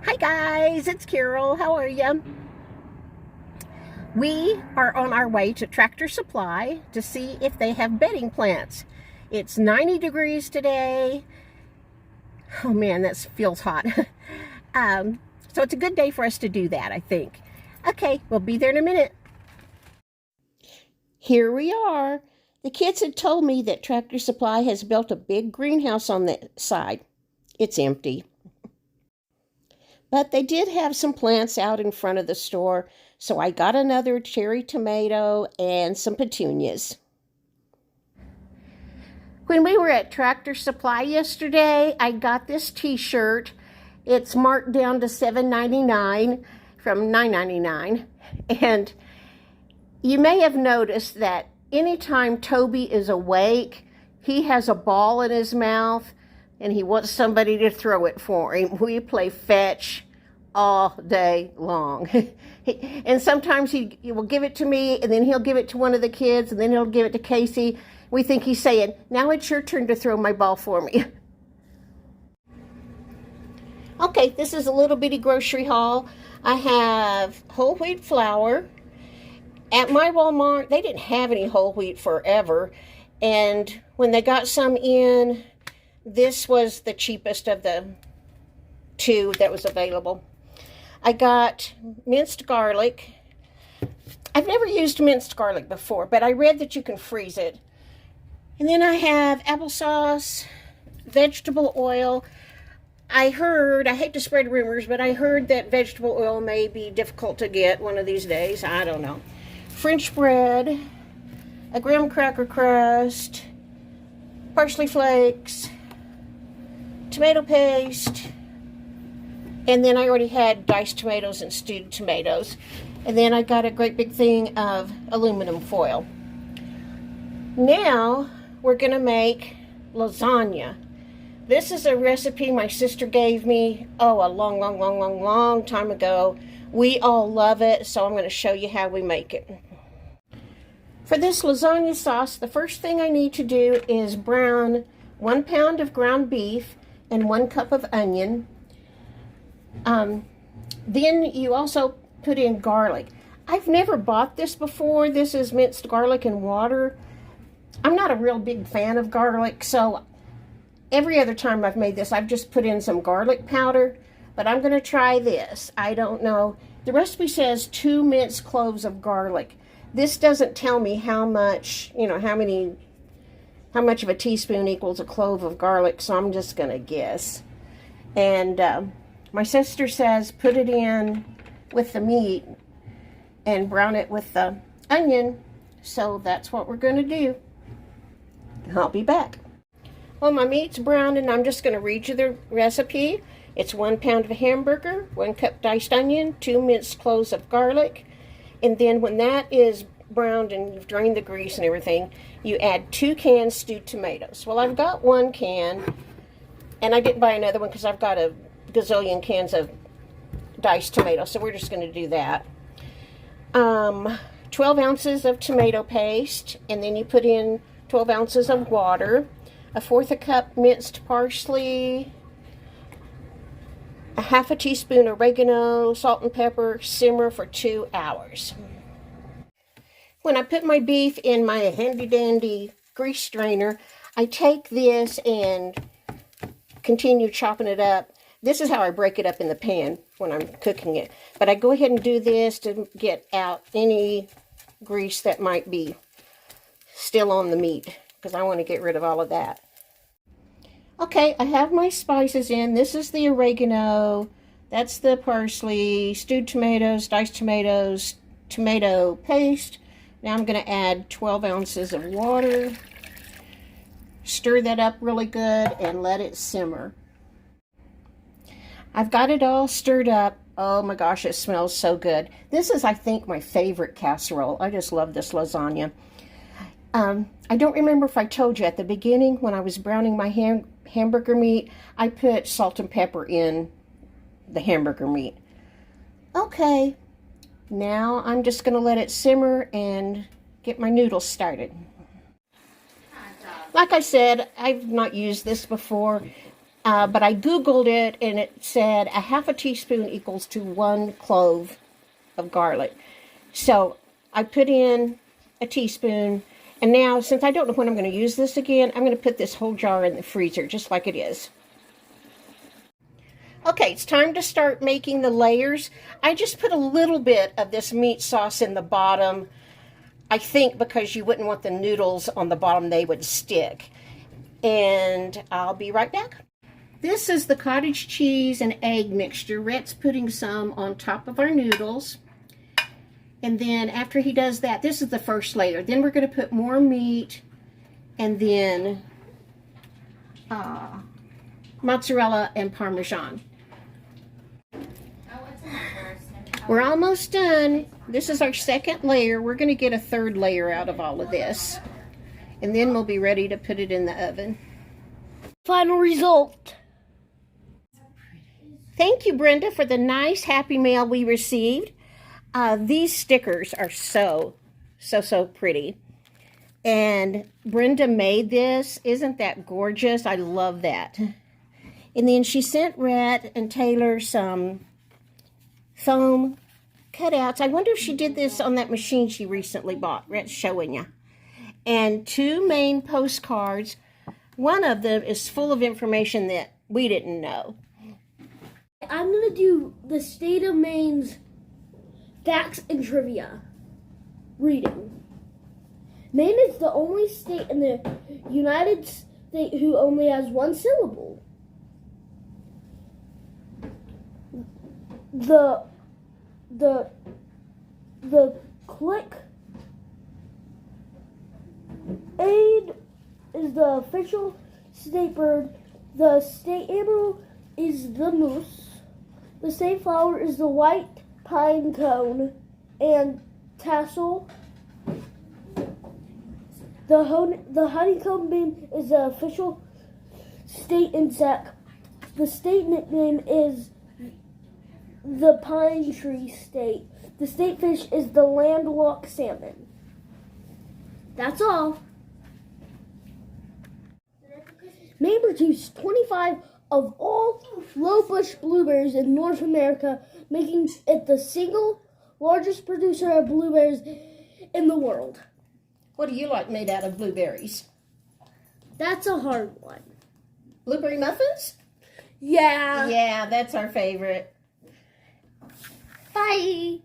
Hi guys, it's Carol. How are you? We are on our way to Tractor Supply to see if they have bedding plants. It's 90 degrees today. Oh man, that feels hot. So it's a good day for us to do that, I think. Okay, we'll be there in a minute. Here we are. The kids had told me that Tractor Supply has built a big greenhouse on the side. It's empty. But they did have some plants out in front of the store, so I got another cherry tomato and some petunias. When we were at Tractor Supply yesterday, I got this t-shirt. It's marked down to $7.99 from $9.99. And you may have noticed that anytime Toby is awake, he has a ball in his mouth and he wants somebody to throw it for him. We play fetch all day long. And sometimes he will give it to me, and then he'll give it to one of the kids, and then he'll give it to Casey. We think he's saying, now it's your turn to throw my ball for me. Okay, this is a little bitty grocery haul. I have whole wheat flour. At my Walmart, they didn't have any whole wheat forever. And when they got some in, this was the cheapest of the two that was available. I got minced garlic. I've never used minced garlic before, but I read that you can freeze it. And then I have applesauce, vegetable oil. I hate to spread rumors, but I heard that vegetable oil may be difficult to get one of these days. I don't know. French bread, a graham cracker crust, parsley flakes, tomato paste, and then I already had diced tomatoes and stewed tomatoes. And then I got a great big thing of aluminum foil. Now we're going to make lasagna. This is a recipe my sister gave me, a long time ago. We all love it, so I'm going to show you how we make it. For this lasagna sauce, the first thing I need to do is brown 1 pound of ground beef and 1 cup of onion. Then you also put in garlic. I've never bought this before. This is minced garlic and water. I'm not a real big fan of garlic, so every other time I've made this, I've just put in some garlic powder, but I'm going to try this. I don't know. The recipe says 2 minced cloves of garlic. This doesn't tell me how much, how much of a teaspoon equals a clove of garlic, so I'm just going to guess. And my sister says put it in with the meat and brown it with the onion, so that's what we're going to do. I'll be back. Well, my meat's browned, and I'm just going to read you the recipe. It's 1 pound of hamburger, 1 cup diced onion, 2 minced cloves of garlic, and then when that is browned and you've drained the grease and everything, you add 2 cans stewed tomatoes. Well, I've got 1 can, and I didn't buy another one because I've got a gazillion cans of diced tomatoes, so we're just going to do that. 12 ounces of tomato paste, and then you put in 12 ounces of water, 1/4 cup minced parsley, 1/2 teaspoon oregano, salt and pepper, simmer for 2 hours. When I put my beef in my handy-dandy grease strainer, I take this and continue chopping it up. This is how I break it up in the pan when I'm cooking it. But I go ahead and do this to get out any grease that might be still on the meat, because I want to get rid of all of that. Okay, I have my spices in. This is the oregano, that's the parsley, stewed tomatoes, diced tomatoes, tomato paste. Now I'm going to add 12 ounces of water. Stir that up really good and let it simmer. I've got it all stirred up. Oh my gosh, it smells so good. This is, I think, my favorite casserole. I just love this lasagna. I don't remember if I told you at the beginning when I was browning my hamburger meat, I put salt and pepper in the hamburger meat. Okay, now I'm just going to let it simmer and get my noodles started. Like I said, I've not used this before. But I Googled it, and it said a half a teaspoon equals to 1 clove of garlic. So I put in a teaspoon, and now, since I don't know when I'm going to use this again, I'm going to put this whole jar in the freezer, just like it is. Okay, it's time to start making the layers. I just put a little bit of this meat sauce in the bottom, I think because you wouldn't want the noodles on the bottom, they would stick. And I'll be right back. This is the cottage cheese and egg mixture. Rhett's putting some on top of our noodles. And then after he does that, this is the first layer. Then we're going to put more meat and then mozzarella and Parmesan. We're almost done. This is our second layer. We're going to get a third layer out of all of this. And then we'll be ready to put it in the oven. Final result. Thank you, Brenda, for the nice Happy Mail we received. These stickers are so pretty. And Brenda made this. Isn't that gorgeous? I love that. And then she sent Rhett and Taylor some foam cutouts. I wonder if she did this on that machine she recently bought. Rhett's showing you. And 2 main postcards. One of them is full of information that we didn't know. I'm going to do the state of Maine's facts and trivia reading. Maine is the only state in the United States who only has 1 syllable. The click aid is the official state bird. The state animal is the moose. The state flower is the white pine cone and tassel. The honeycomb bean is the official state insect. The state nickname is the pine tree state. The state fish is the landlocked salmon. That's all. Maine produces 25 of all low bush blueberries in North America, making it the single largest producer of blueberries in the world. What do you like made out of blueberries? That's a hard one. Blueberry muffins? Yeah. Yeah, that's our favorite. Bye.